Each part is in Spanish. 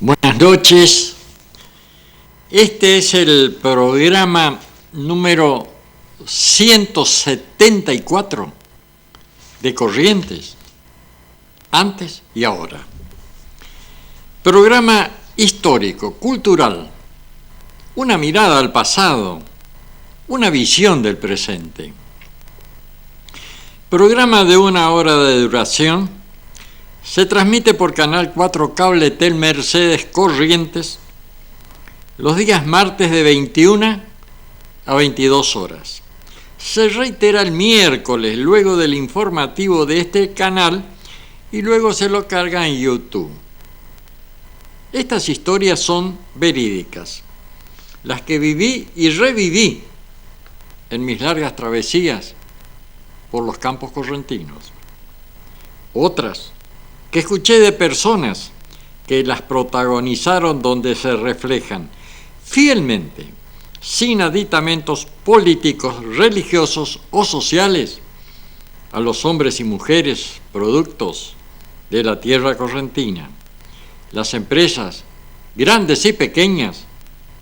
Buenas noches. Este es el programa número 174 de Corrientes, antes y ahora. Programa histórico, cultural, una mirada al pasado, una visión del presente. Programa de 1 hora de duración. Se transmite por Canal 4 Cable Tel Mercedes Corrientes los días martes de 21 a 22 horas. Se reitera el miércoles luego del informativo de este canal y luego se lo carga en YouTube. Estas historias son verídicas, las que viví y reviví en mis largas travesías por los campos correntinos. Otras que escuché de personas que las protagonizaron, donde se reflejan fielmente, sin aditamentos políticos, religiosos o sociales, a los hombres y mujeres productos de la tierra correntina, las empresas grandes y pequeñas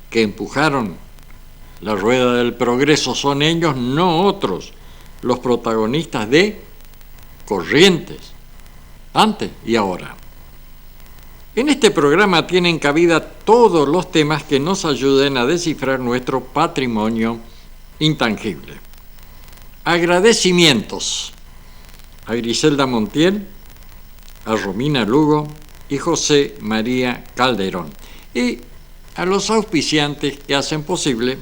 que empujaron la rueda del progreso. Son ellos, no otros, los protagonistas de Corrientes, antes y ahora. En este programa tienen cabida todos los temas que nos ayuden a descifrar nuestro patrimonio intangible. Agradecimientos a Griselda Montiel, a Romina Lugo y José María Calderón, y a los auspiciantes que hacen posible,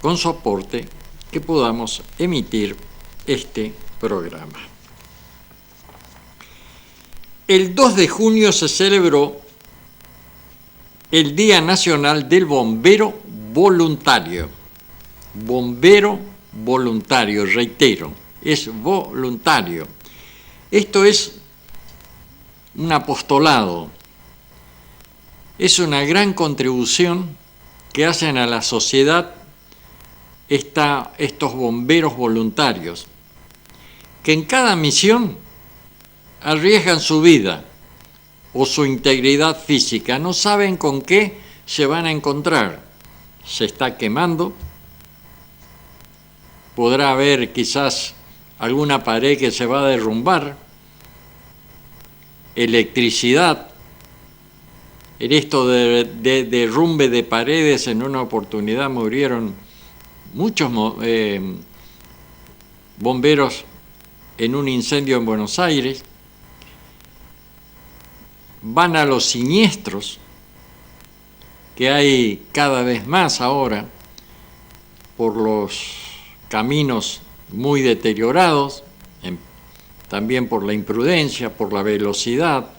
con su aporte, que podamos emitir este programa. El 2 de junio se celebró el Día Nacional del Bombero Voluntario. Bombero voluntario, reitero, es voluntario. Esto es un apostolado, es una gran contribución que hacen a la sociedad estos bomberos voluntarios, que en cada misión arriesgan su vida o su integridad física, no saben con qué se van a encontrar. Se está quemando, podrá haber quizás alguna pared que se va a derrumbar, electricidad. En esto de derrumbe de paredes, en una oportunidad murieron muchos bomberos en un incendio en Buenos Aires. Van a los siniestros, que hay cada vez más ahora, por los caminos muy deteriorados, también por la imprudencia, por la velocidad,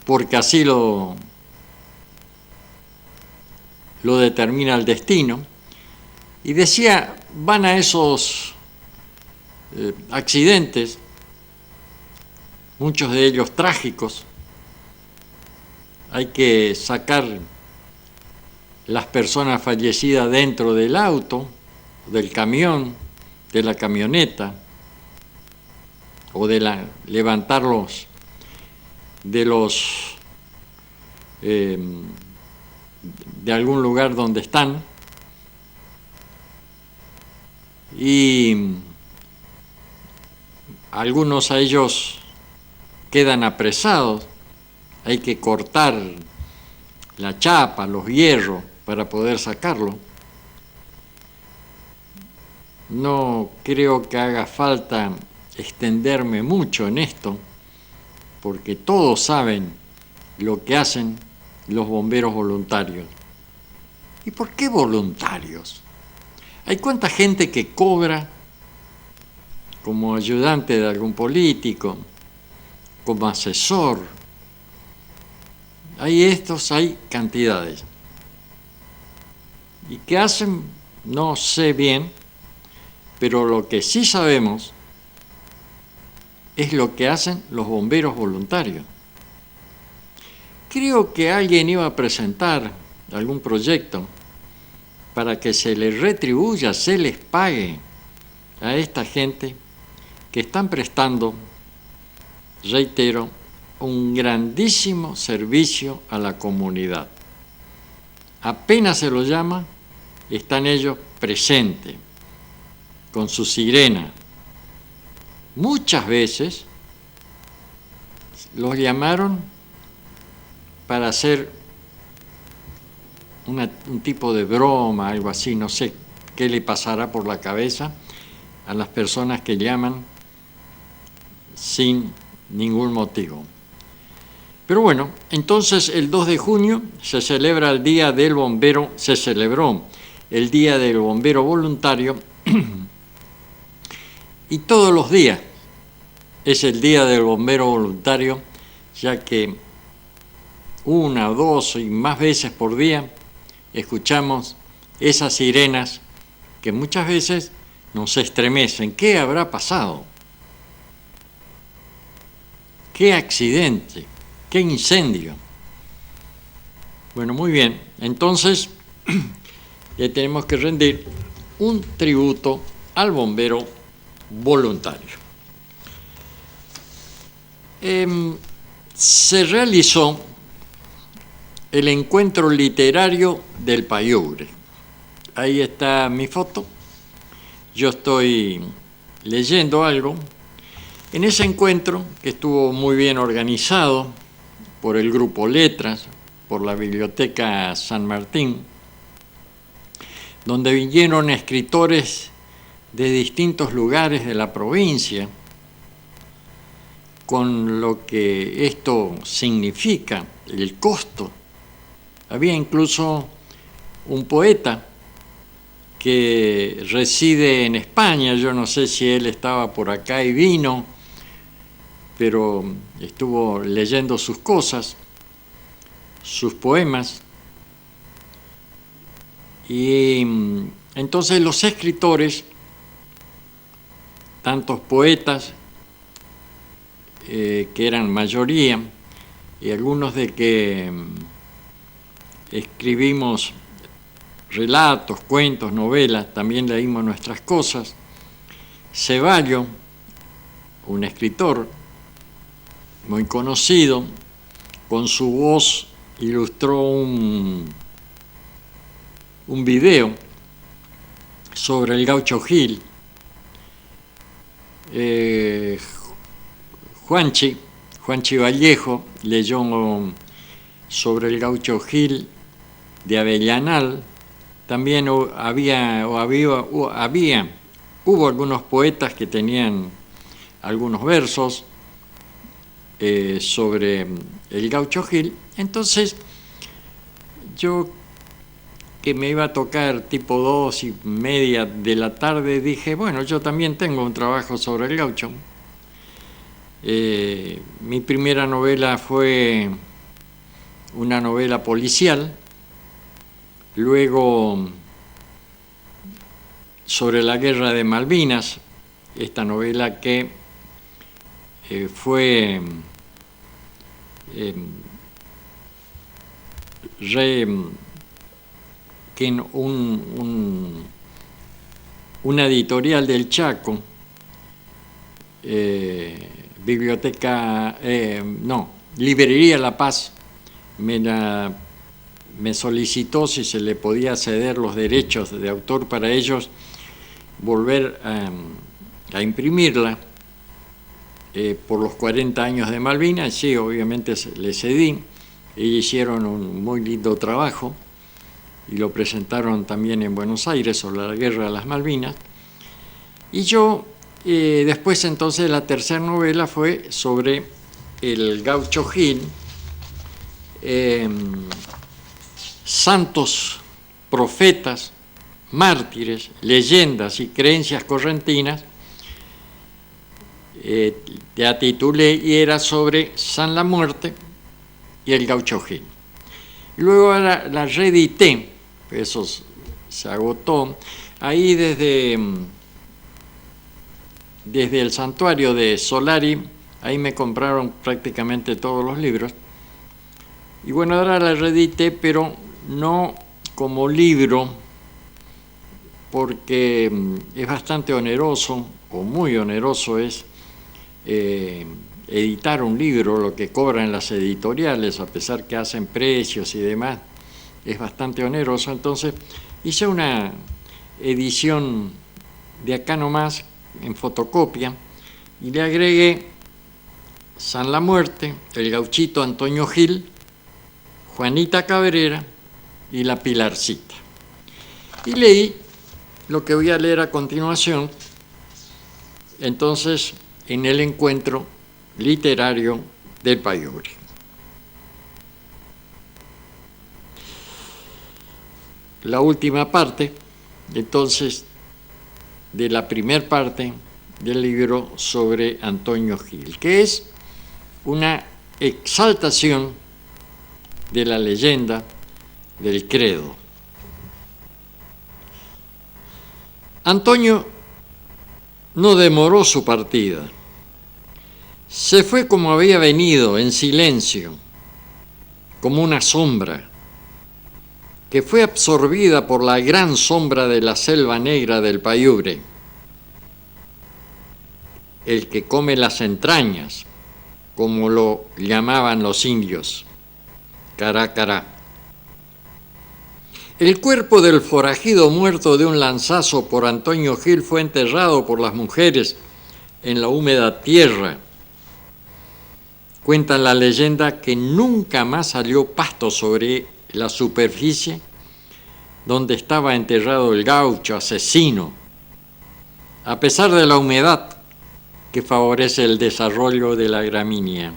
porque así lo determina el destino. Y decía, van a esos accidentes, muchos de ellos trágicos. Hay que sacar las personas fallecidas dentro del auto, del camión, de la camioneta, o levantarlos de algún lugar donde están, y algunos a ellos quedan apresados. Hay que cortar la chapa, los hierros, para poder sacarlo. No creo que haga falta extenderme mucho en esto, porque todos saben lo que hacen los bomberos voluntarios. ¿Y por qué voluntarios? Hay cuánta gente que cobra como ayudante de algún político, como asesor. Hay cantidades. ¿Y qué hacen? No sé bien, pero lo que sí sabemos es lo que hacen los bomberos voluntarios. Creo que alguien iba a presentar algún proyecto para que se les retribuya, se les pague a esta gente que están prestando, reitero, un grandísimo servicio a la comunidad. Apenas se lo llama, están ellos presentes, con su sirena. Muchas veces los llamaron para hacer un tipo de broma, algo así, no sé qué le pasará por la cabeza a las personas que llaman sin ningún motivo. Pero bueno, entonces el 2 de junio se celebra el Día del Bombero, se celebró el Día del Bombero Voluntario y todos los días es el Día del Bombero Voluntario, ya que una, dos y más veces por día escuchamos esas sirenas que muchas veces nos estremecen. ¿Qué habrá pasado? ¿Qué accidente? ¿Qué incendio? Bueno, muy bien. Entonces, le tenemos que rendir un tributo al bombero voluntario. Se realizó el encuentro literario del Payugre. Ahí está mi foto. Yo estoy leyendo algo. En ese encuentro, que estuvo muy bien organizado por el Grupo Letras, por la Biblioteca San Martín, donde vinieron escritores de distintos lugares de la provincia, con lo que esto significa, el costo. Había incluso un poeta que reside en España, yo no sé si él estaba por acá y vino, pero estuvo leyendo sus cosas, sus poemas, y entonces los escritores, tantos poetas, que eran mayoría, y algunos de que escribimos relatos, cuentos, novelas, también leímos nuestras cosas. Ceballo, un escritor muy conocido, con su voz ilustró un video sobre el Gaucho Gil. Juanchi Vallejo leyó sobre el Gaucho Gil de Avellanal. También hubo algunos poetas que tenían algunos versos sobre el Gaucho Gil. Entonces, yo, que me iba a tocar tipo 2:30 de la tarde, dije, bueno, yo también tengo un trabajo sobre el Gaucho. Mi primera novela fue una novela policial, luego sobre la guerra de Malvinas, esta novela que fue que una editorial del Chaco, Librería La Paz, me solicitó si se le podía ceder los derechos de autor para ellos volver a imprimirla por los 40 años de Malvinas. Sí, obviamente le cedí. Ellos hicieron un muy lindo trabajo y lo presentaron también en Buenos Aires sobre la guerra de las Malvinas. Y yo, después entonces la tercera novela fue sobre el Gaucho Gil, santos, profetas, mártires, leyendas y creencias correntinas. La titulé y era sobre San la Muerte y el Gaucho Gil. Luego la reedité, eso se agotó. Ahí desde desde el santuario de Solari, ahí me compraron prácticamente todos los libros. Y bueno, ahora la reedité, pero no como libro, porque es bastante oneroso, o muy oneroso es, editar un libro, lo que cobran las editoriales, a pesar que hacen precios y demás, es bastante oneroso. Entonces hice una edición de acá nomás, en fotocopia, y le agregué San la Muerte, el Gauchito Antonio Gil, Juanita Cabrera y la Pilarcita. Y leí lo que voy a leer a continuación, entonces, en el encuentro literario del Payugre. La última parte, entonces, de la primera parte del libro sobre Antonio Gil, que es una exaltación de la leyenda del credo. Antonio no demoró su partida. Se fue como había venido, en silencio, como una sombra, que fue absorbida por la gran sombra de la selva negra del Payugre, el que come las entrañas, como lo llamaban los indios, cará, cará. El cuerpo del forajido muerto de un lanzazo por Antonio Gil fue enterrado por las mujeres en la húmeda tierra. Cuenta la leyenda que nunca más salió pasto sobre la superficie donde estaba enterrado el gaucho asesino, a pesar de la humedad que favorece el desarrollo de la gramínea.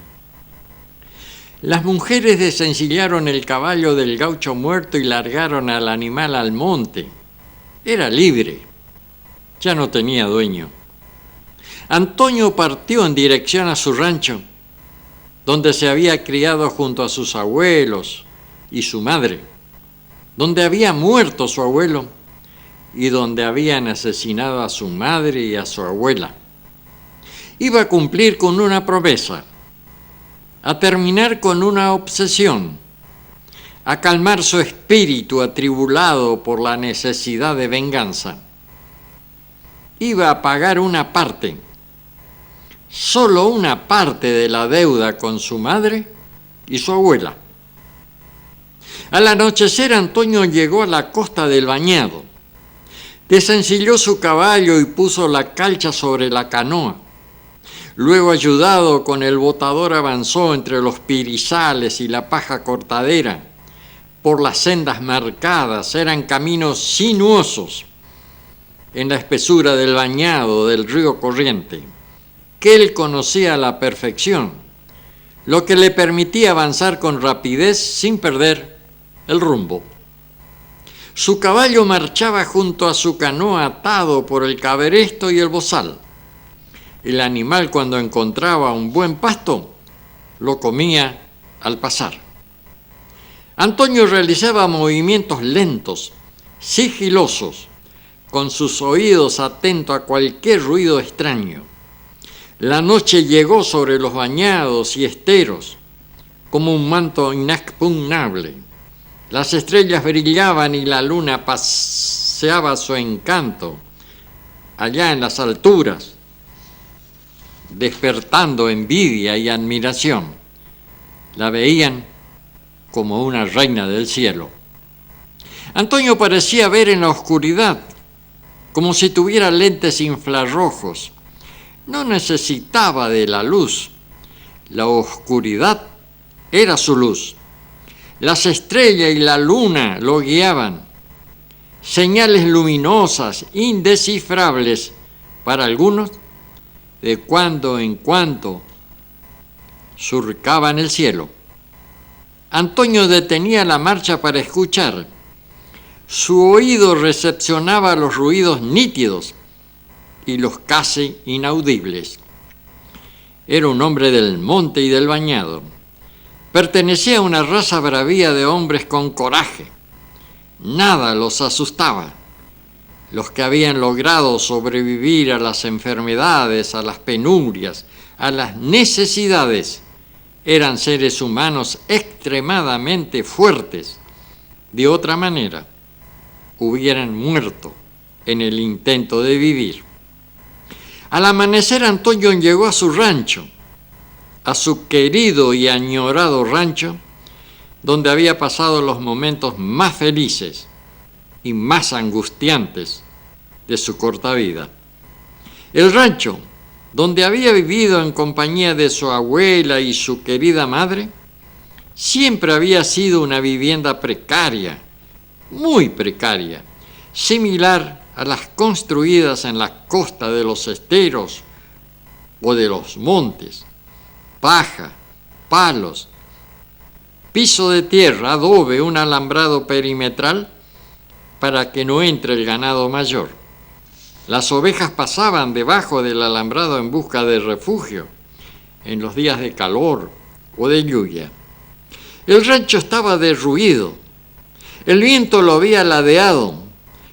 Las mujeres desencillaron el caballo del gaucho muerto y largaron al animal al monte. Era libre, ya no tenía dueño. Antonio partió en dirección a su rancho, donde se había criado junto a sus abuelos y su madre, donde había muerto su abuelo y donde habían asesinado a su madre y a su abuela. Iba a cumplir con una promesa, a terminar con una obsesión, a calmar su espíritu atribulado por la necesidad de venganza. Iba a pagar una parte, solo una parte de la deuda con su madre y su abuela. Al anochecer, Antonio llegó a la costa del Bañado, desencilló su caballo y puso la calcha sobre la canoa. Luego, ayudado con el botador, avanzó entre los pirizales y la paja cortadera por las sendas marcadas. Eran caminos sinuosos en la espesura del Bañado del río corriente, que él conocía a la perfección, lo que le permitía avanzar con rapidez sin perder el rumbo. Su caballo marchaba junto a su canoa atado por el cabresto y el bozal. El animal, cuando encontraba un buen pasto, lo comía al pasar. Antonio realizaba movimientos lentos, sigilosos, con sus oídos atentos a cualquier ruido extraño. La noche llegó sobre los bañados y esteros como un manto inexpugnable. Las estrellas brillaban y la luna paseaba su encanto allá en las alturas, despertando envidia y admiración. La veían como una reina del cielo. Antonio parecía ver en la oscuridad, como si tuviera lentes infrarrojos. No necesitaba de la luz. La oscuridad era su luz. Las estrellas y la luna lo guiaban. Señales luminosas, indescifrables para algunos, de cuando en cuando surcaban el cielo. Antonio detenía la marcha para escuchar. Su oído recepcionaba los ruidos nítidos y los casi inaudibles. Era un hombre del monte y del bañado. Pertenecía a una raza bravía de hombres con coraje. Nada los asustaba. los que habían logrado sobrevivir a las enfermedades, a las penurias, a las necesidades, eran seres humanos extremadamente fuertes. De otra manera, hubieran muerto en el intento de vivir. Al amanecer, Antonio llegó a su rancho, a su querido y añorado rancho, donde había pasado los momentos más felices y más angustiantes de su corta vida. El rancho, donde había vivido en compañía de su abuela y su querida madre, siempre había sido una vivienda precaria, muy precaria, similar a las construidas en la costa de los esteros o de los montes. Paja, palos, piso de tierra, adobe, un alambrado perimetral para que no entre el ganado mayor. Las ovejas pasaban debajo del alambrado en busca de refugio en los días de calor o de lluvia. El rancho estaba derruido. El viento lo había ladeado.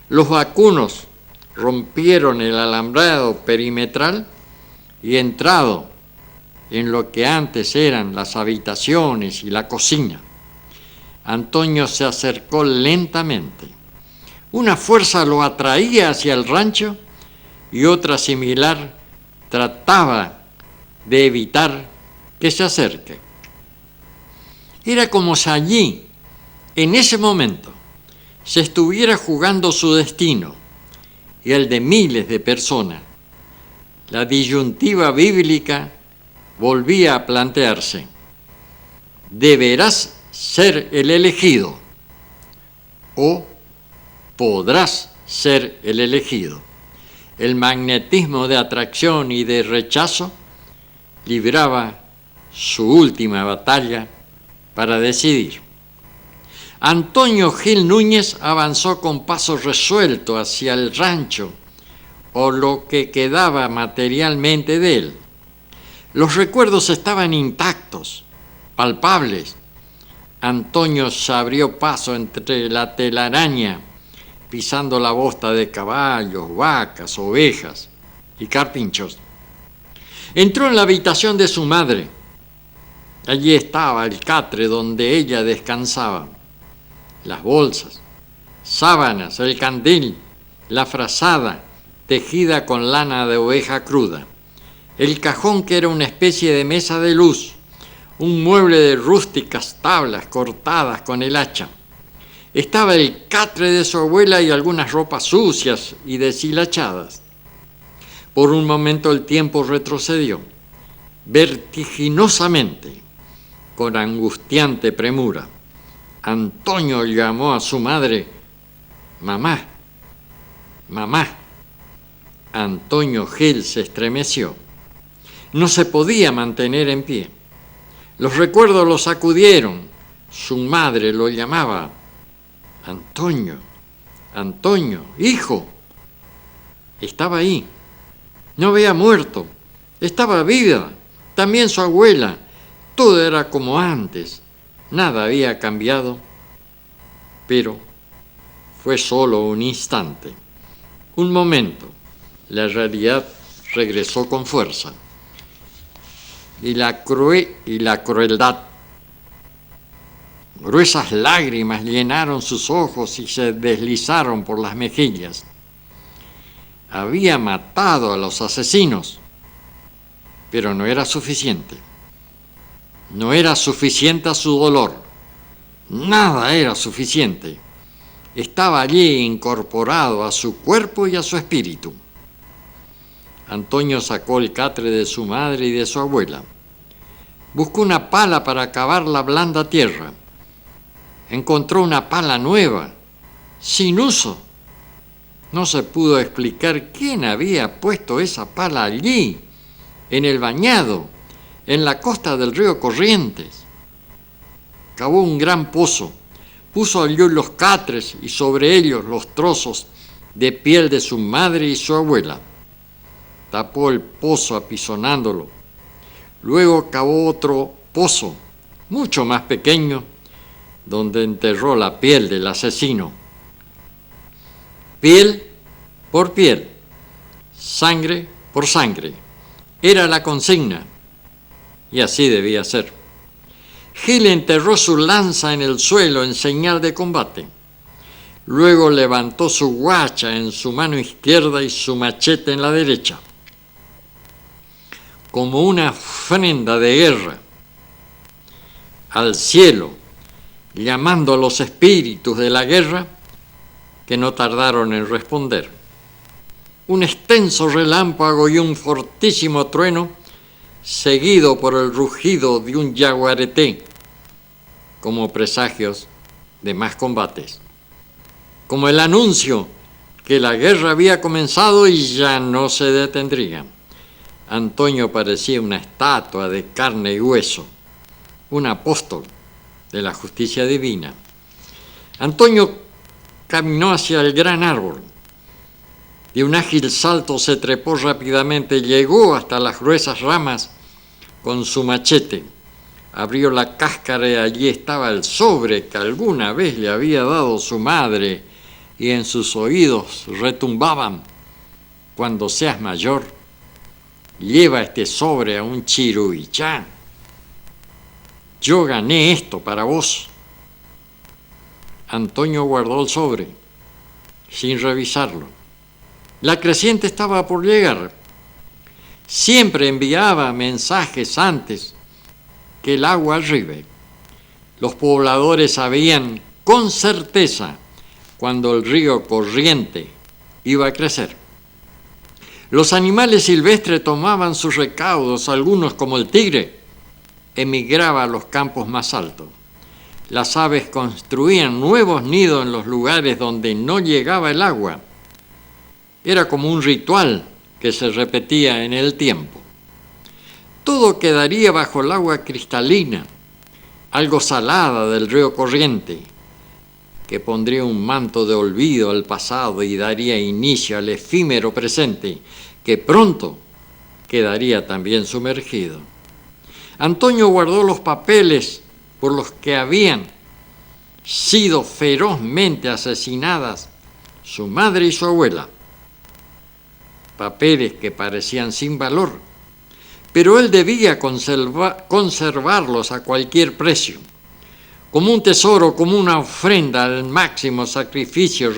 Los vacunos rompieron el alambrado perimetral y entrado en lo que antes eran las habitaciones y la cocina. Antonio se acercó lentamente. Una fuerza lo atraía hacia el rancho y otra similar trataba de evitar que se acerque. Era como si allí, en ese momento, se estuviera jugando su destino y el de miles de personas. La disyuntiva bíblica volvía a plantearse: deberás ser el elegido o podrás ser el elegido. El magnetismo de atracción y de rechazo libraba su última batalla para decidir. Antonio Gil Núñez avanzó con paso resuelto hacia el rancho, o lo que quedaba materialmente de él. Los recuerdos estaban intactos, palpables. Antonio se abrió paso entre la telaraña, pisando la bosta de caballos, vacas, ovejas y carpinchos. Entró en la habitación de su madre. Allí estaba el catre donde ella descansaba. Las bolsas, sábanas, el candil, la frazada tejida con lana de oveja cruda, el cajón que era una especie de mesa de luz, un mueble de rústicas tablas cortadas con el hacha. Estaba el catre de su abuela y algunas ropas sucias y deshilachadas. Por un momento el tiempo retrocedió, vertiginosamente, con angustiante premura. Antonio llamó a su madre: mamá, mamá. Antonio Gil se estremeció. No se podía mantener en pie. Los recuerdos lo sacudieron. Su madre lo llamaba: Antonio, Antonio, hijo. Estaba ahí. No había muerto. Estaba viva. También su abuela. Todo era como antes. Nada había cambiado. Pero fue solo un instante. Un momento. La realidad regresó con fuerza. Y la crueldad. Gruesas lágrimas llenaron sus ojos y se deslizaron por las mejillas. Había matado a los asesinos, pero no era suficiente. No era suficiente a su dolor. Nada era suficiente. Estaba allí incorporado a su cuerpo y a su espíritu. Antonio sacó el catre de su madre y de su abuela. Buscó una pala para cavar la blanda tierra. Encontró una pala nueva, sin uso. No se pudo explicar quién había puesto esa pala allí, en el bañado, en la costa del río Corrientes. Cavó un gran pozo, puso allí los catres y sobre ellos los trozos de piel de su madre y su abuela. Tapó el pozo apisonándolo. Luego cavó otro pozo, mucho más pequeño, donde enterró la piel del asesino. Piel por piel, sangre por sangre. Era la consigna, y así debía ser. Gil enterró su lanza en el suelo en señal de combate. Luego levantó su guacha en su mano izquierda y su machete en la derecha, como una ofrenda de guerra al cielo, llamando a los espíritus de la guerra, que no tardaron en responder. Un extenso relámpago y un fortísimo trueno, seguido por el rugido de un yaguareté, como presagios de más combates, como el anuncio que la guerra había comenzado y ya no se detendría. Antonio parecía una estatua de carne y hueso, un apóstol de la justicia divina. Antonio caminó hacia el gran árbol. De un ágil salto se trepó rápidamente, llegó hasta las gruesas ramas con su machete. Abrió la cáscara y allí estaba el sobre que alguna vez le había dado su madre, y en sus oídos retumbaban: cuando seas mayor, lleva este sobre a un chiruichá. Yo gané esto para vos. Antonio guardó el sobre, sin revisarlo. La creciente estaba por llegar. Siempre enviaba mensajes antes que el agua arribe. Los pobladores sabían con certeza cuando el río corriente iba a crecer. Los animales silvestres tomaban sus recaudos, algunos, como el tigre, emigraba a los campos más altos. Las aves construían nuevos nidos en los lugares donde no llegaba el agua. Era como un ritual que se repetía en el tiempo. Todo quedaría bajo el agua cristalina, algo salada del río corriente, que pondría un manto de olvido al pasado y daría inicio al efímero presente, que pronto quedaría también sumergido. Antonio guardó los papeles por los que habían sido ferozmente asesinadas su madre y su abuela. Papeles que parecían sin valor, pero él debía conservarlos a cualquier precio, como un tesoro, como una ofrenda al máximo sacrificio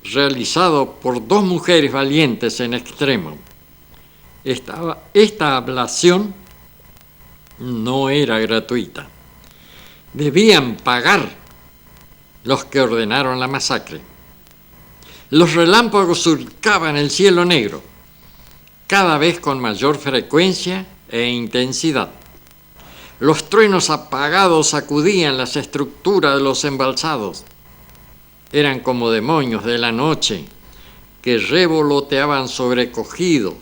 realizado por dos mujeres valientes en extremo. Esta ablación no era gratuita. Debían pagar los que ordenaron la masacre. Los relámpagos surcaban el cielo negro, cada vez con mayor frecuencia e intensidad. Los truenos apagados sacudían las estructuras de los embalsados. Eran como demonios de la noche que revoloteaban sobrecogiendo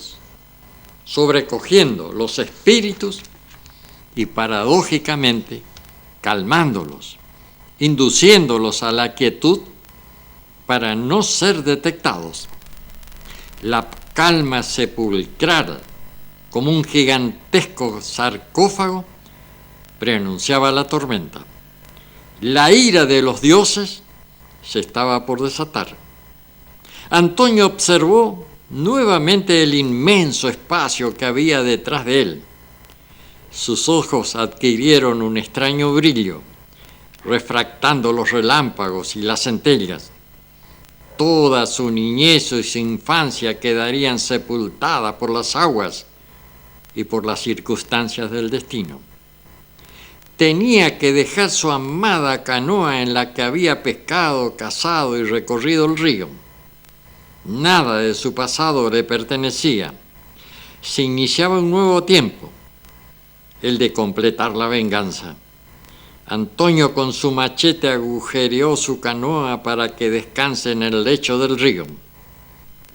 los espíritus y paradójicamente calmándolos, induciéndolos a la quietud para no ser detectados. La calma sepulcral, como un gigantesco sarcófago, preanunciaba la tormenta. La ira de los dioses se estaba por desatar. Antonio observó nuevamente el inmenso espacio que había detrás de él. Sus ojos adquirieron un extraño brillo, refractando los relámpagos y las centellas. Toda su niñez y su infancia quedarían sepultadas por las aguas y por las circunstancias del destino. Tenía que dejar su amada canoa en la que había pescado, cazado y recorrido el río. Nada de su pasado le pertenecía. Se iniciaba un nuevo tiempo, el de completar la venganza. Antonio con su machete agujereó su canoa para que descanse en el lecho del río.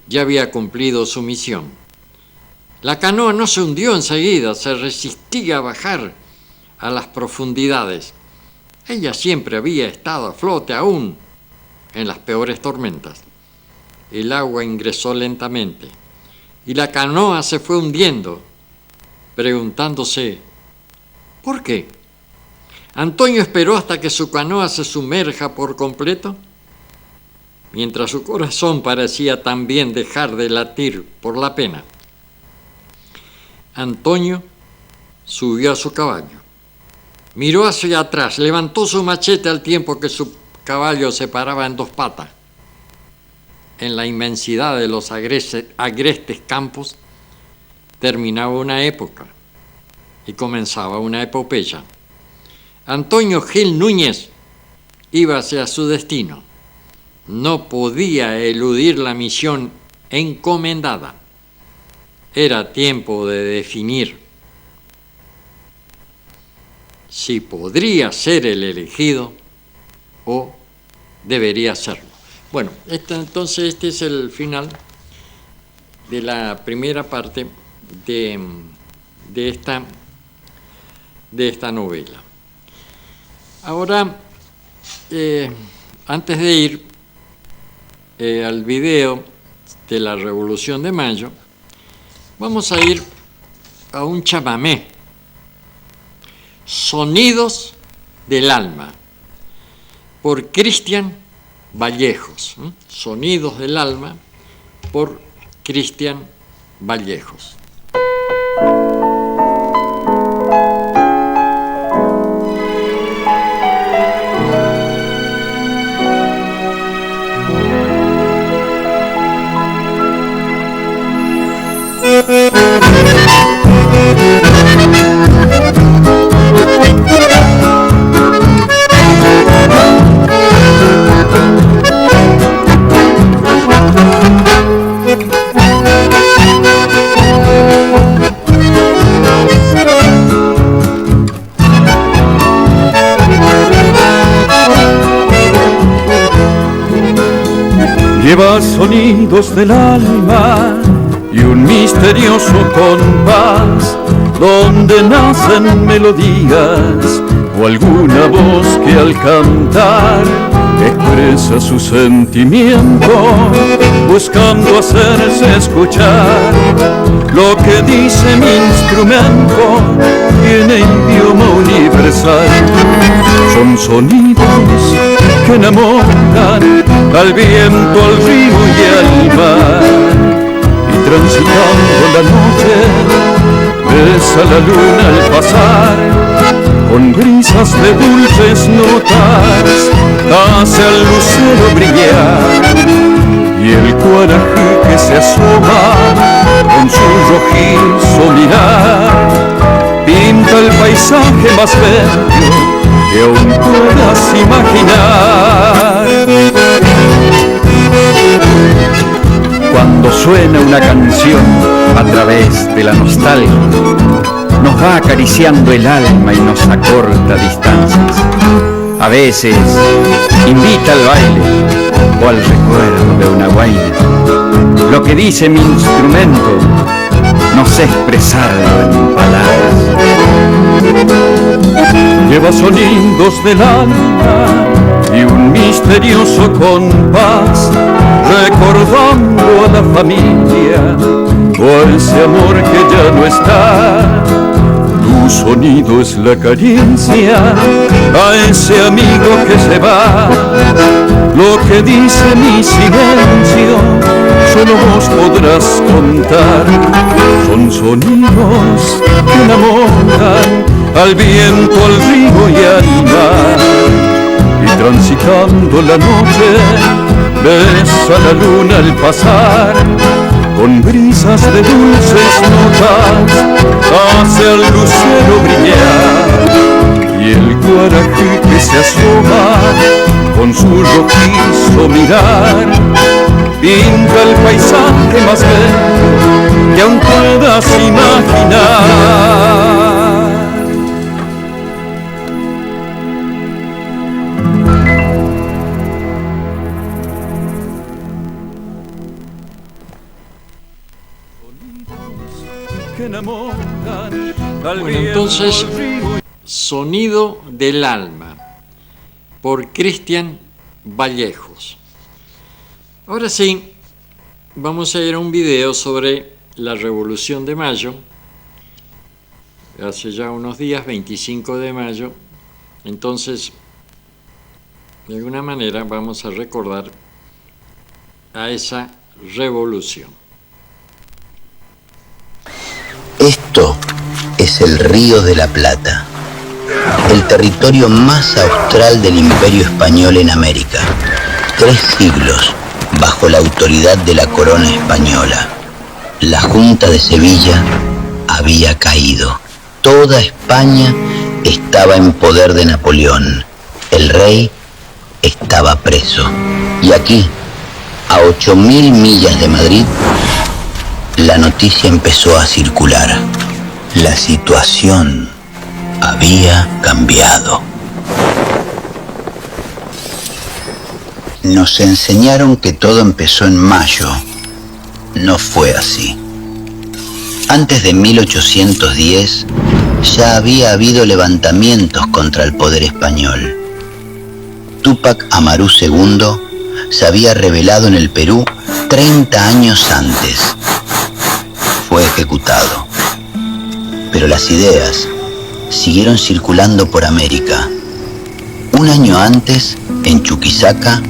Ya había cumplido su misión. La canoa no se hundió enseguida, se resistía a bajar a las profundidades. Ella siempre había estado a flote aún en las peores tormentas. El agua ingresó lentamente y la canoa se fue hundiendo, preguntándose ¿por qué? Antonio esperó hasta que su canoa se sumerja por completo mientras su corazón parecía también dejar de latir por la pena. Antonio subió a su caballo, miró hacia atrás, levantó su machete al tiempo que su caballo se paraba en dos patas. En la inmensidad de los agrestes campos terminaba una época y comenzaba una epopeya. Antonio Gil Núñez iba hacia su destino. No podía eludir la misión encomendada. Era tiempo de definir si podría ser el elegido o debería serlo. Bueno, entonces este es el final de la primera parte de esta novela. Ahora, antes de ir al video de la Revolución de Mayo, vamos a ir a un chamamé, Sonidos del Alma, por Cristian Vallejos. Sonidos del Alma, por Cristian Vallejos. Lleva sonidos del alma y un misterioso compás donde nacen melodías o alguna voz que al cantar expresa su sentimiento, buscando hacerse escuchar. Lo que dice mi instrumento tiene idioma universal. Son sonidos que enamoran al viento, al río y al mar. Y transitando la noche, besa la luna al pasar. Con brisas de dulces notas hace al lucero brillar, y el cuarají que se asoma con su rojizo mirar pinta el paisaje más bello que aún puedas imaginar. Cuando suena una canción a través de la nostalgia, nos va acariciando el alma y nos acorta distancias. A veces invita al baile o al recuerdo de una guaina. Lo que dice mi instrumento no sé expresarlo en palabras. Lleva sonidos del alma y un misterioso compás, recordando a la familia o ese amor que ya no está. Tu sonido es la carencia a ese amigo que se va. Lo que dice mi silencio solo vos podrás contar. Son sonidos que enamoran al viento, al río y al mar. Y transitando la noche, besa la luna al pasar. Con brisas de dulces notas hace al lucero brillar, y el guarají que se asoma con su rojizo mirar pinta el paisaje más bello que aún puedas imaginar. Bueno, entonces, Sonido del Alma, por Cristian Vallejos. Ahora sí, vamos a ir a un video sobre la Revolución de Mayo, hace ya unos días, 25 de mayo. Entonces, de alguna manera vamos a recordar a esa revolución. Esto es el Río de la Plata, el territorio más austral del Imperio Español en América. 3 siglos bajo la autoridad de la corona española. La Junta de Sevilla había caído. Toda España estaba en poder de Napoleón. El rey estaba preso. Y aquí, a 8.000 millas de Madrid, la noticia empezó a circular. La situación había cambiado. Nos enseñaron que todo empezó en mayo. No fue así. Antes de 1810 ya había habido levantamientos contra el poder español. Túpac Amaru II se había rebelado en el Perú 30 años antes. Fue ejecutado. Pero las ideas siguieron circulando por América. Un año antes, en Chuquisaca,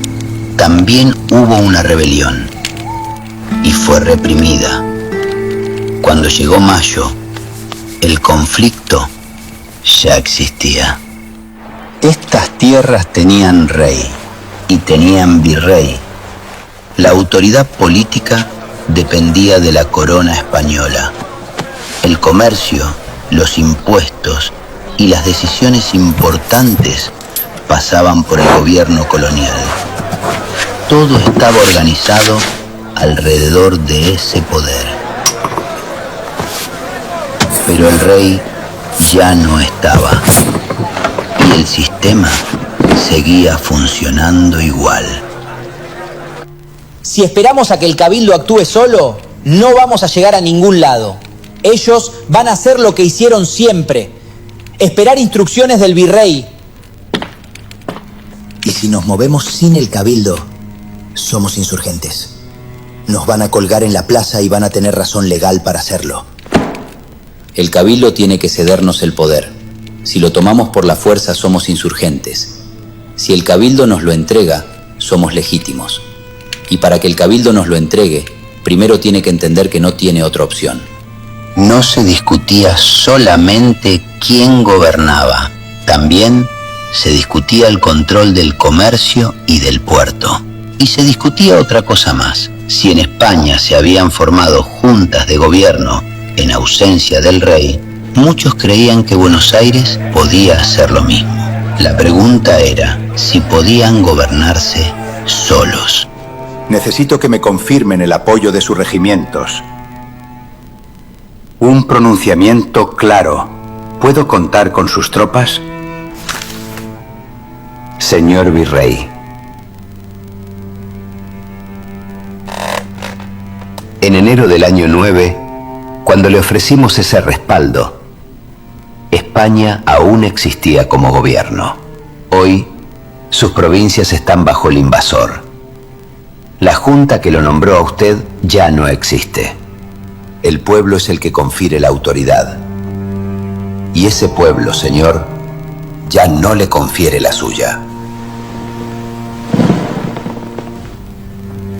también hubo una rebelión y fue reprimida. Cuando llegó mayo, el conflicto ya existía. Estas tierras tenían rey y tenían virrey. La autoridad política dependía de la corona española. El comercio, los impuestos y las decisiones importantes pasaban por el gobierno colonial. Todo estaba organizado alrededor de ese poder. Pero el rey ya no estaba y el sistema seguía funcionando igual. Si esperamos a que el cabildo actúe solo, no vamos a llegar a ningún lado. Ellos van a hacer lo que hicieron siempre: esperar instrucciones del virrey. Y si nos movemos sin el cabildo, somos insurgentes. Nos van a colgar en la plaza y van a tener razón legal para hacerlo. El cabildo tiene que cedernos el poder. Si lo tomamos por la fuerza, somos insurgentes. Si el cabildo nos lo entrega, somos legítimos. Y para que el cabildo nos lo entregue, primero tiene que entender que no tiene otra opción. No se discutía solamente quién gobernaba, también se discutía el control del comercio y del puerto. Y se discutía otra cosa más. Si en España se habían formado juntas de gobierno en ausencia del rey, muchos creían que Buenos Aires podía hacer lo mismo. La pregunta era si podían gobernarse solos. Necesito que me confirmen el apoyo de sus regimientos. Un pronunciamiento claro. ¿Puedo contar con sus tropas? Señor virrey. En enero del año 9, cuando le ofrecimos ese respaldo, España aún existía como gobierno. Hoy, sus provincias están bajo el invasor. La junta que lo nombró a usted ya no existe. El pueblo es el que confiere la autoridad. Y ese pueblo, señor, ya no le confiere la suya.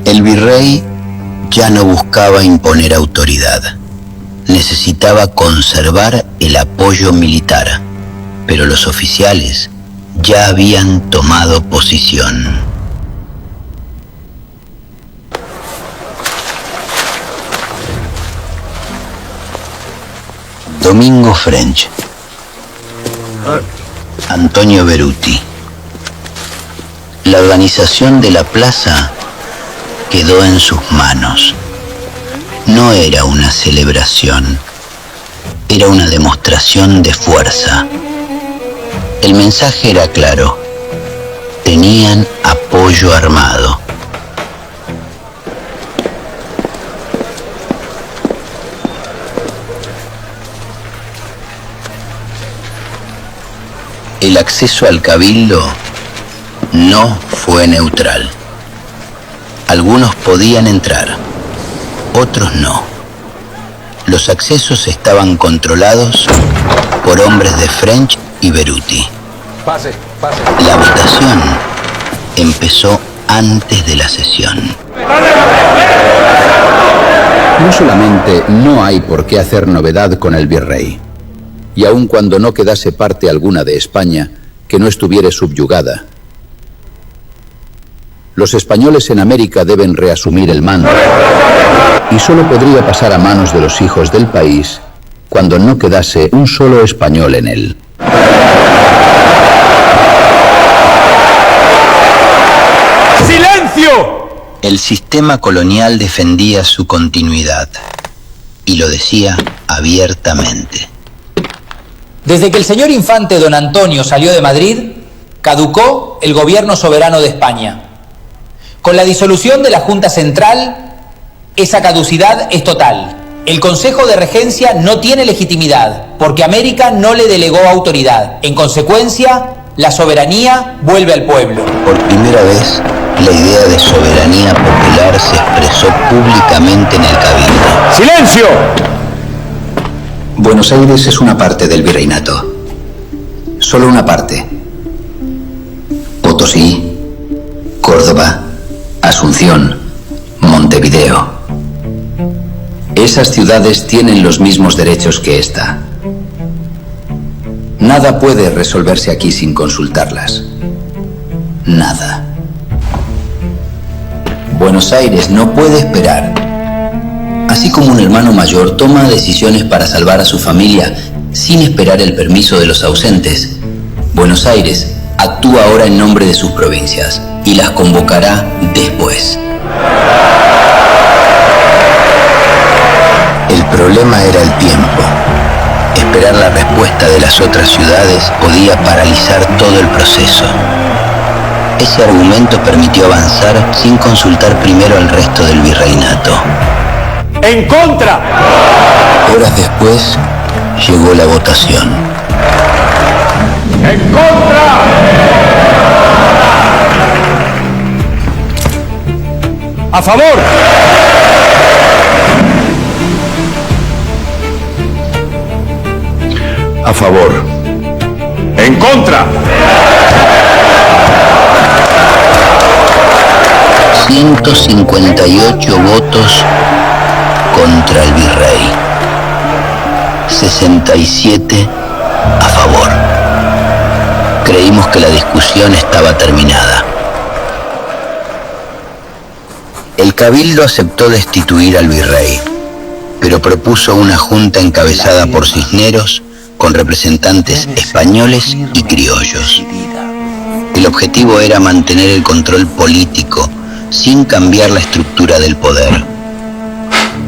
El virrey ya no buscaba imponer autoridad. Necesitaba conservar el apoyo militar, pero los oficiales ya habían tomado posición. Domingo French, Antonio Beruti. La organización de la plaza quedó en sus manos. No era una celebración, era una demostración de fuerza. El mensaje era claro: tenían apoyo armado. El acceso al cabildo no fue neutral. Algunos podían entrar, otros no. Los accesos estaban controlados por hombres de French y Beruti. Pase. La votación empezó antes de la sesión. No solamente no hay por qué hacer novedad con el virrey, y aun cuando no quedase parte alguna de España que no estuviere subyugada, los españoles en América deben reasumir el mando, y solo podría pasar a manos de los hijos del país cuando no quedase un solo español en él. ¡Silencio! El sistema colonial defendía su continuidad y lo decía abiertamente. Desde que el señor infante don Antonio salió de Madrid, caducó el gobierno soberano de España. Con la disolución de la Junta Central, esa caducidad es total. El Consejo de Regencia no tiene legitimidad, porque América no le delegó autoridad. En consecuencia, la soberanía vuelve al pueblo. Por primera vez, la idea de soberanía popular se expresó públicamente en el Cabildo. ¡Silencio! Buenos Aires es una parte del virreinato. Solo una parte. Potosí, Córdoba, Asunción, Montevideo. Esas ciudades tienen los mismos derechos que esta. Nada puede resolverse aquí sin consultarlas. Nada. Buenos Aires no puede esperar. Así como un hermano mayor toma decisiones para salvar a su familia sin esperar el permiso de los ausentes, Buenos Aires actúa ahora en nombre de sus provincias y las convocará después. El problema era el tiempo. Esperar la respuesta de las otras ciudades podía paralizar todo el proceso. Ese argumento permitió avanzar sin consultar primero al resto del virreinato. ¡En contra! Horas después, llegó la votación. ¡En contra! ¡A favor! A favor. ¡En contra! 158 votos contra el virrey. 67 a favor. Creímos que la discusión estaba terminada. El Cabildo aceptó destituir al virrey, pero propuso una junta encabezada por Cisneros con representantes españoles y criollos. El objetivo era mantener el control político sin cambiar la estructura del poder.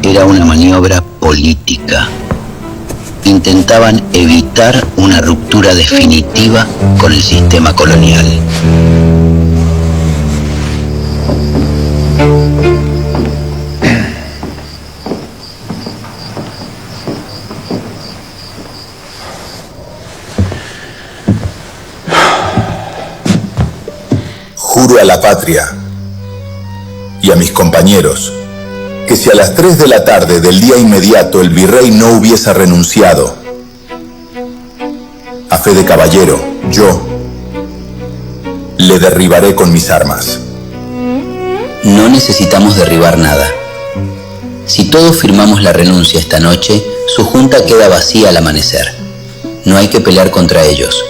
Era una maniobra política. Intentaban evitar una ruptura definitiva con el sistema colonial. Juro a la patria y a mis compañeros que si a las 3 de la tarde del día inmediato el virrey no hubiese renunciado, a fe de caballero, yo le derribaré con mis armas. No necesitamos derribar nada. Si todos firmamos la renuncia esta noche, su junta queda vacía al amanecer. No hay que pelear contra ellos.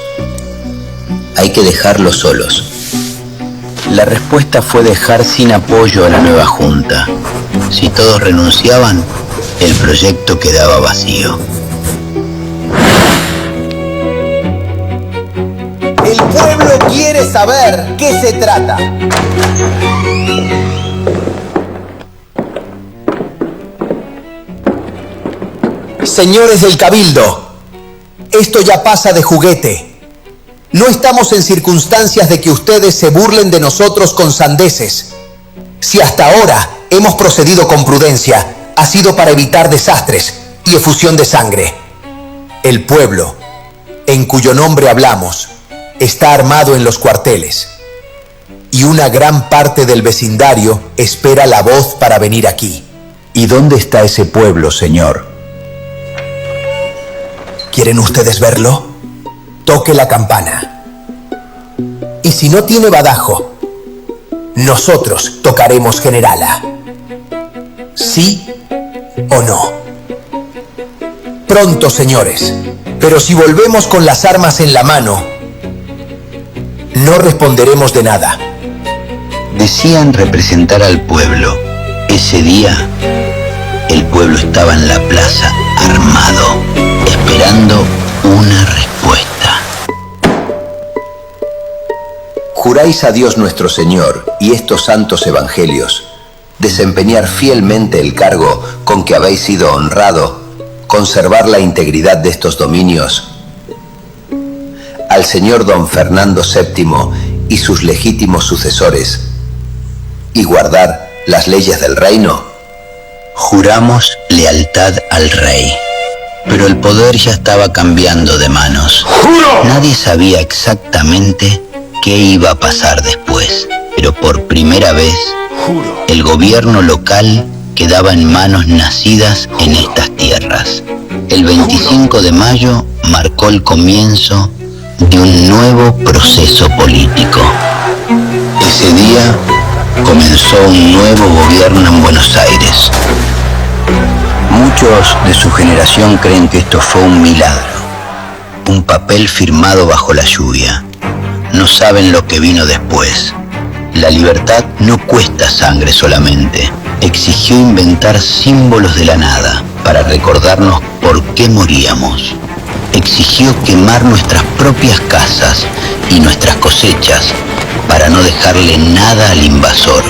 Hay que dejarlos solos. La respuesta fue dejar sin apoyo a la nueva junta. Si todos renunciaban, el proyecto quedaba vacío. El pueblo quiere saber qué se trata. Señores del Cabildo, esto ya pasa de juguete. No estamos en circunstancias de que ustedes se burlen de nosotros con sandeces. Si hasta ahora hemos procedido con prudencia, ha sido para evitar desastres y efusión de sangre. El pueblo, en cuyo nombre hablamos, está armado en los cuarteles. Y una gran parte del vecindario espera la voz para venir aquí. ¿Y dónde está ese pueblo, señor? ¿Quieren ustedes verlo? Toque la campana. Y si no tiene badajo, nosotros tocaremos Generala. ¿Sí o no? Pronto, señores, pero si volvemos con las armas en la mano, no responderemos de nada. Decían representar al pueblo. Ese día, el pueblo estaba en la plaza, armado, esperando una respuesta. Juráis a Dios nuestro Señor y estos santos evangelios desempeñar fielmente el cargo con que habéis sido honrado, conservar la integridad de estos dominios, al señor don Fernando VII y sus legítimos sucesores, y guardar las leyes del reino. Juramos lealtad al rey, pero el poder ya estaba cambiando de manos. ¡Juro! Nadie sabía exactamente qué iba a pasar después, pero por primera vez, el gobierno local quedaba en manos nacidas en estas tierras. El 25 de mayo marcó el comienzo de un nuevo proceso político. Ese día comenzó un nuevo gobierno en Buenos Aires. Muchos de su generación creen que esto fue un milagro, un papel firmado bajo la lluvia. No saben lo que vino después. La libertad no cuesta sangre solamente. Exigió inventar símbolos de la nada para recordarnos por qué moríamos. Exigió quemar nuestras propias casas y nuestras cosechas para no dejarle nada al invasor.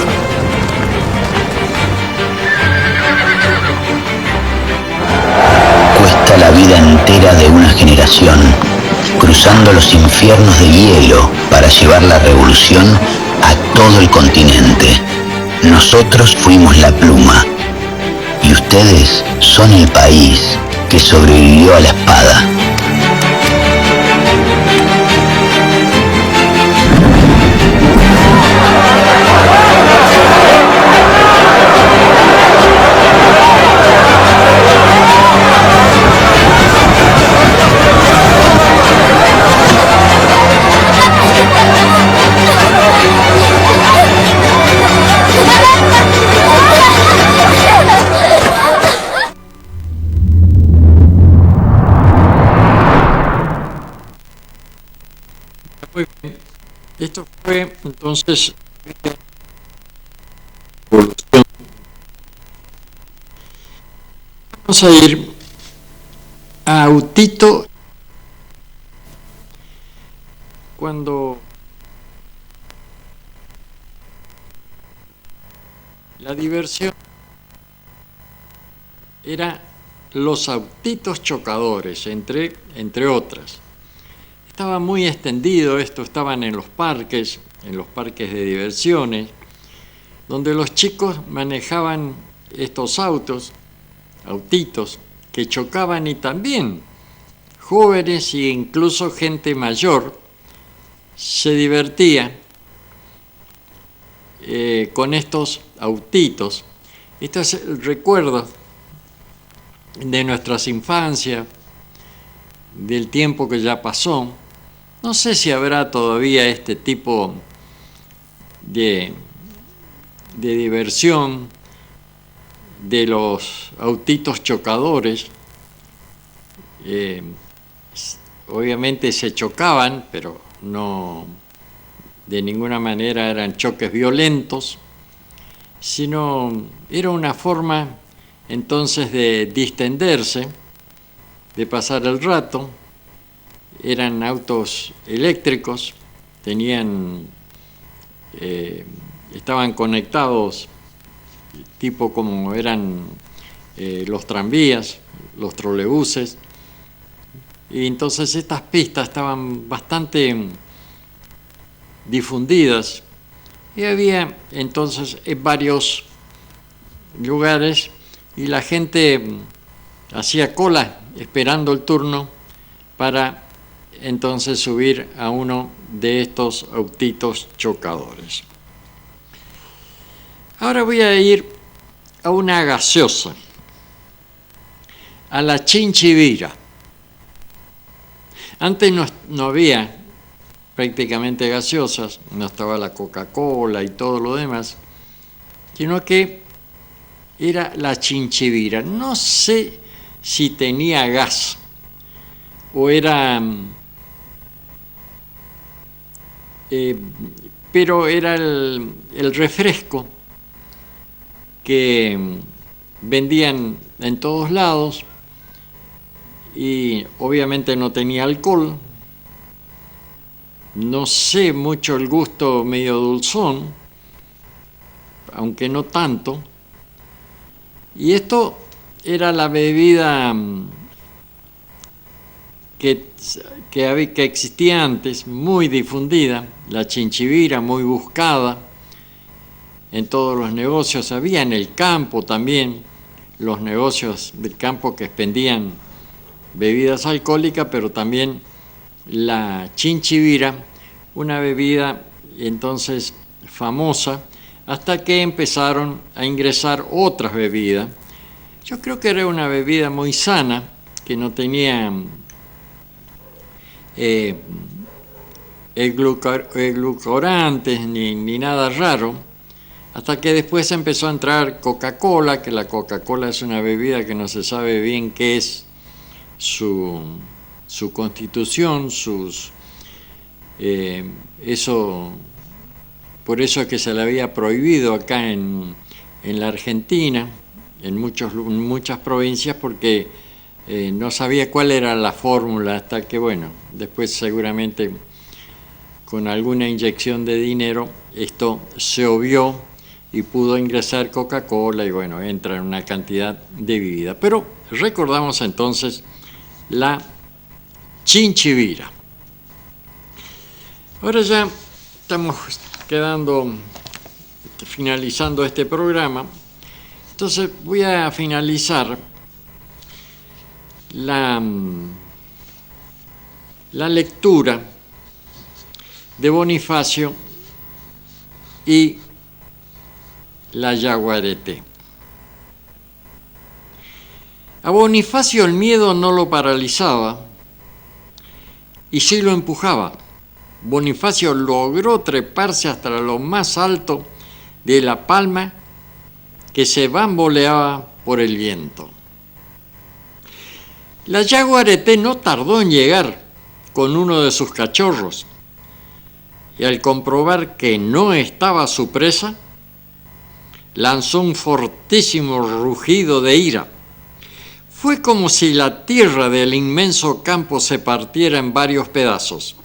Cuesta la vida entera de una generación, cruzando los infiernos de hielo para llevar la revolución a todo el continente. Nosotros fuimos la pluma y ustedes son el país que sobrevivió a la espada. Muy bien. Esto fue entonces evolución. Vamos a ir a Autito. Cuando la diversión era los autitos chocadores, entre otras. Estaba muy extendido esto, estaban en los parques de diversiones, donde los chicos manejaban estos autitos que chocaban, y también jóvenes e incluso gente mayor se divertía con estos autitos. Este es el recuerdo de nuestras infancias, del tiempo que ya pasó. No sé si habrá todavía este tipo de diversión de los autitos chocadores. Obviamente se chocaban, pero no de ninguna manera eran choques violentos, sino era una forma entonces de distenderse, de pasar el rato. Eran autos eléctricos, estaban conectados tipo como eran los tranvías, los trolebuses, y entonces estas pistas estaban bastante difundidas, y había entonces en varios lugares, y la gente hacía cola esperando el turno para entonces subir a uno de estos autitos chocadores. Ahora voy a ir a una gaseosa, a la Chinchivira. Antes no había prácticamente gaseosas, no estaba la Coca-Cola y todo lo demás, sino que era la chinchivira. No sé si tenía gas o era... pero era el refresco que vendían en todos lados y obviamente no tenía alcohol. No sé mucho el gusto, medio dulzón, aunque no tanto. Y esto era la bebida que existía antes, muy difundida, la chinchivira, muy buscada en todos los negocios. Había en el campo también los negocios del campo que expendían bebidas alcohólicas, pero también la chinchivira, una bebida entonces famosa, hasta que empezaron a ingresar otras bebidas. Yo creo que era una bebida muy sana, que no tenía edulcorantes ni nada raro, hasta que después empezó a entrar Coca-Cola, que la Coca-Cola es una bebida que no se sabe bien qué es su constitución, por eso es que se le había prohibido acá en la Argentina, en muchas provincias, porque no sabía cuál era la fórmula, hasta que, bueno, después seguramente con alguna inyección de dinero esto se obvió y pudo ingresar Coca-Cola y, bueno, entra en una cantidad de bebida. Pero recordamos entonces la chinchivira. Ahora ya estamos finalizando este programa, entonces voy a finalizar la lectura de Bonifacio y la Yaguareté. A Bonifacio el miedo no lo paralizaba y sí lo empujaba. Bonifacio logró treparse hasta lo más alto de la palma que se bamboleaba por el viento. La Yaguareté no tardó en llegar con uno de sus cachorros y al comprobar que no estaba su presa, lanzó un fortísimo rugido de ira. Fue como si la tierra del inmenso campo se partiera en varios pedazos.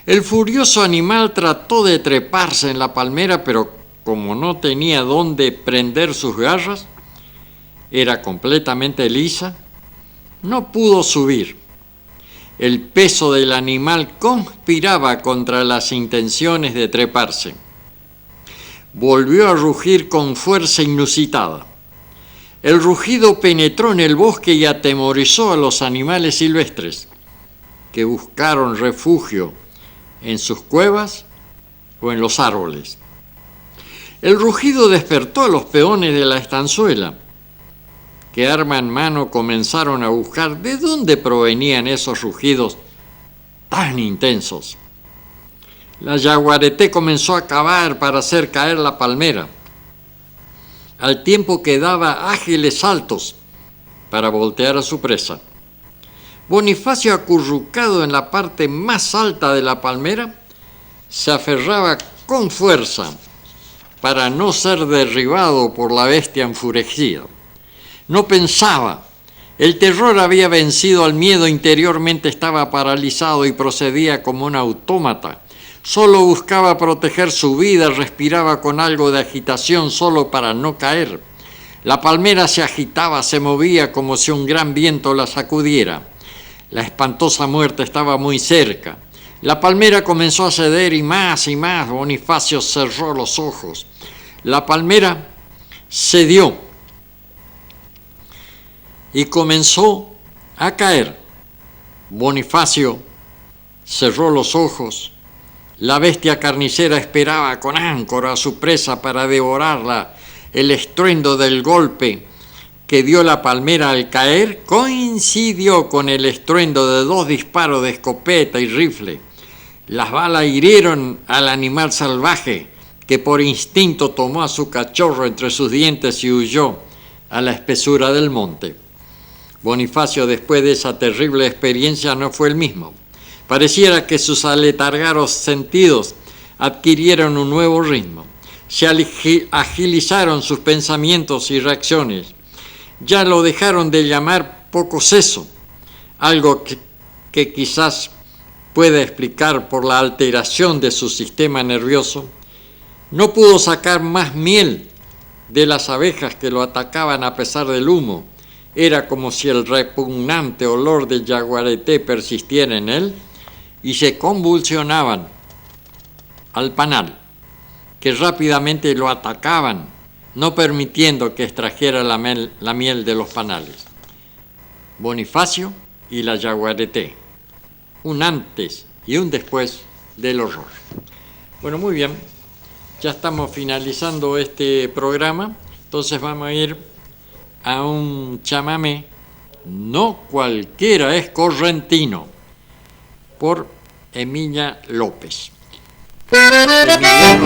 El furioso animal trató de treparse en la palmera, pero como no tenía dónde prender sus garras, era completamente lisa, no pudo subir. El peso del animal conspiraba contra las intenciones de treparse. Volvió a rugir con fuerza inusitada. El rugido penetró en el bosque y atemorizó a los animales silvestres, que buscaron refugio en sus cuevas o en los árboles. El rugido despertó a los peones de la estanzuela, que arma en mano comenzaron a buscar de dónde provenían esos rugidos tan intensos. La Yaguareté comenzó a cavar para hacer caer la palmera, al tiempo que daba ágiles saltos para voltear a su presa. Bonifacio, acurrucado en la parte más alta de la palmera, se aferraba con fuerza para no ser derribado por la bestia enfurecida. No pensaba. El terror había vencido al miedo, interiormente estaba paralizado y procedía como un autómata. Solo buscaba proteger su vida, respiraba con algo de agitación solo para no caer. La palmera se agitaba, se movía como si un gran viento la sacudiera. La espantosa muerte estaba muy cerca. La palmera comenzó a ceder y más. Bonifacio cerró los ojos. La palmera cedió y comenzó a caer. Bonifacio cerró los ojos. La bestia carnicera esperaba con áncora a su presa para devorarla. El estruendo del golpe que dio la palmera al caer coincidió con el estruendo de 2 disparos de escopeta y rifle. Las balas hirieron al animal salvaje que por instinto tomó a su cachorro entre sus dientes y huyó a la espesura del monte. Bonifacio, después de esa terrible experiencia, no fue el mismo. Pareciera que sus aletargados sentidos adquirieron un nuevo ritmo. Se agilizaron sus pensamientos y reacciones. Ya lo dejaron de llamar poco seso, algo que quizás puede explicar por la alteración de su sistema nervioso. No pudo sacar más miel de las abejas que lo atacaban a pesar del humo. Era como si el repugnante olor del yaguareté persistiera en él y se convulsionaban al panal, que rápidamente lo atacaban, no permitiendo que extrajera la miel de los panales. Bonifacio y la yaguareté, un antes y un después del horror. Bueno, muy bien, ya estamos finalizando este programa, entonces vamos a ir a un chamamé, No cualquiera es correntino, por Emilia López. Emiliano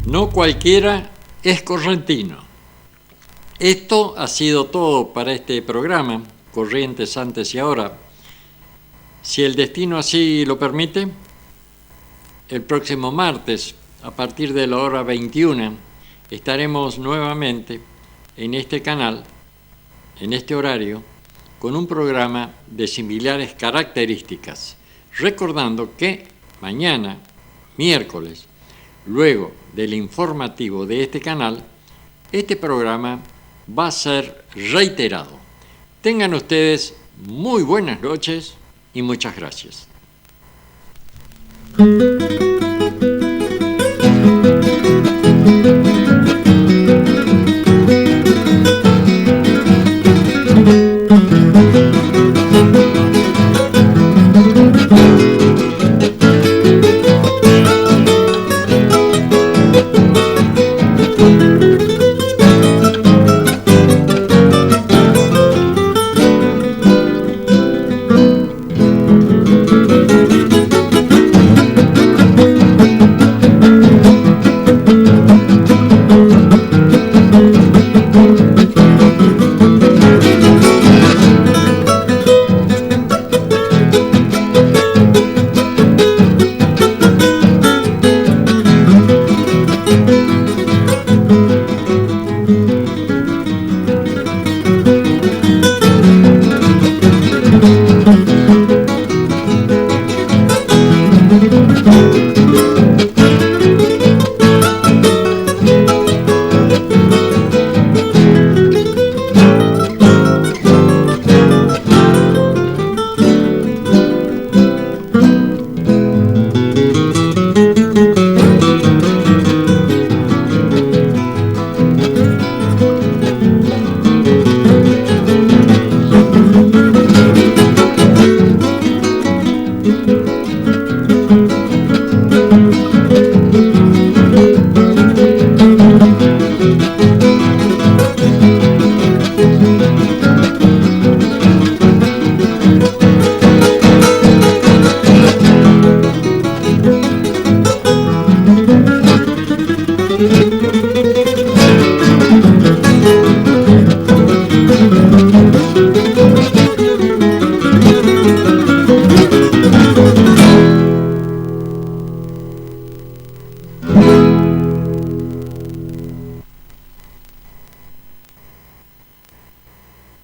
No cualquiera es correntino. Esto ha sido todo para este programa, Corrientes antes y ahora. Si el destino así lo permite, el próximo martes, a partir de la hora 21, estaremos nuevamente en este canal, en este horario, con un programa de similares características, recordando que mañana, miércoles, luego del informativo de este canal, este programa va a ser reiterado. Tengan ustedes muy buenas noches y muchas gracias.